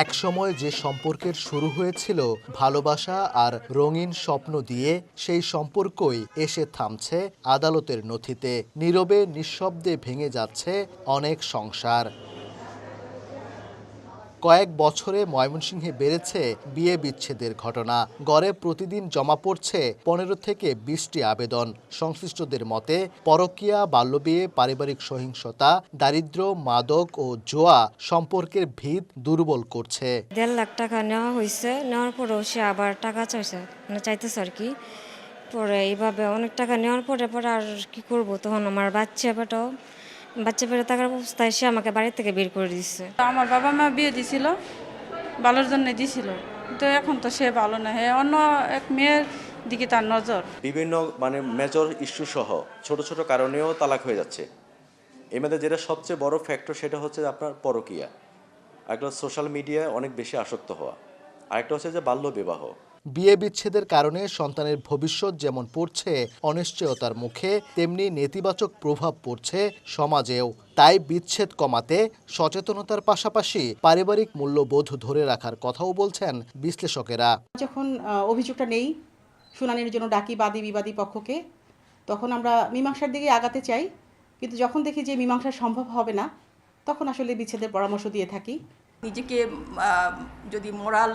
একসময় যে সম্পর্কের শুরু হয়েছিল ভালোবাসা আর রঙিন স্বপ্ন দিয়ে, সেই সম্পর্কই এসে থামছে আদালতের নথিতে। নীরবে নিঃশব্দে ভেঙে যাচ্ছে অনেক সংসার। কয়েক বছরে ময়মনসিংহে বেড়েছে বিয়ে বিচ্ছেদের ঘটনা। গড়ে প্রতিদিন জমা পড়ছে 15 থেকে 20টি আবেদন। সংশ্লিষ্টদের মতে, পরকীয়া, বাল্যবিয়ে, পারিবারিক সহিংসতা, দারিদ্র্য, মাদক ও জুয়া সম্পর্কের ভিত দুর্বল করছে। 1.5 লাখ টাকা নেওয়া হয়েছে, নেওয়ার পরেও সে আবার টাকা চাইছে, মানে চাইতেছে আর কি। পরে এইভাবে অনেক টাকা নেওয়ার পরে আর কি করব, তখন আমার বাচ্চা পেটে থাকার অবস্থায় সে আমাকে বাড়ি থেকে বের করে দিচ্ছে। আমার বাবা মা বিয়ে দিছিল, ভালোর জন্য দিছিল, তো এখন তো সে ভালো না, অন্য এক মেয়ের দিকে তার নজর। বিভিন্ন মেজর ইস্যু সহ ছোট ছোট কারণেও তালাক হয়ে যাচ্ছে। এর মধ্যে যেটা সবচেয়ে বড় ফ্যাক্টর সেটা হচ্ছে আপনার পরকীয়া, একটা সোশ্যাল মিডিয়ায় অনেক বেশি আসক্ত হওয়া, আরেকটা হচ্ছে যে বাল্য বিবাহ। বিয়ে বিচ্ছেদের কারণে সন্তানের ভবিষ্যৎ যেমন পড়ছে অনিশ্চয়তার মুখে, তেমনি নেতিবাচক প্রভাব পড়ছে সমাজেও। তাই বিচ্ছেদ কমাতে সচেতনতার পাশাপাশি পারিবারিক মূল্যবোধ ধরে রাখার কথাও বলছেন বিশ্লেষকেরা। যখন অভিযোগটা নেই, শুনানির জন্য ডাকি বাদী বিবাদী পক্ষকে, তখন আমরা মীমাংসার দিকে আগাতে চাই। কিন্তু যখন দেখি যে মীমাংসা সম্ভব হবে না, তখন আসলে বিচ্ছেদের পরামর্শ দিয়ে থাকি। নিজেকে যদি মোরাল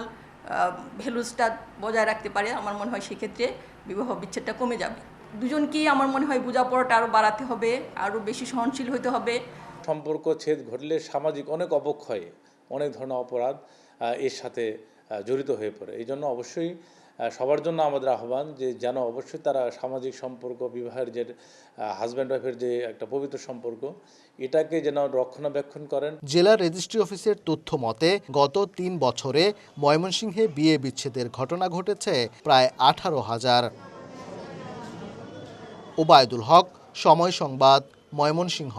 ভ্যালুসটা বজায় রাখতে পারে, আমার মনে হয় সেক্ষেত্রে বিবাহ বিচ্ছেদটা কমে যাবে। দুজনকেই আমার মনে হয় বোঝাপড়াটা আরও বাড়াতে হবে, আরও বেশি সহনশীল হতে হবে। সম্পর্ক ছেদ ঘটলে সামাজিক অনেক অবক্ষয়, অনেক ধরনের অপরাধ এর সাথে জড়িত হয়ে পড়ে। এই জন্য অবশ্যই সবার জন্য আমাদের আহ্বান যে যেন অবশ্যই তারা সামাজিক সম্পর্ক, বিবাহের যে হাজব্যান্ড ওয়াইফের যে একটা পবিত্র সম্পর্ক, এটাকে যেন রক্ষণাবেক্ষণ করেন। জেলা রেজিস্ট্রি অফিসের তথ্য মতে গত 3 বছরে ময়মনসিংহে বিয়ে বিচ্ছেদের ঘটনা ঘটেছে প্রায় 18,000। ওবায়দুল হক, সময় সংবাদ, ময়মনসিংহ।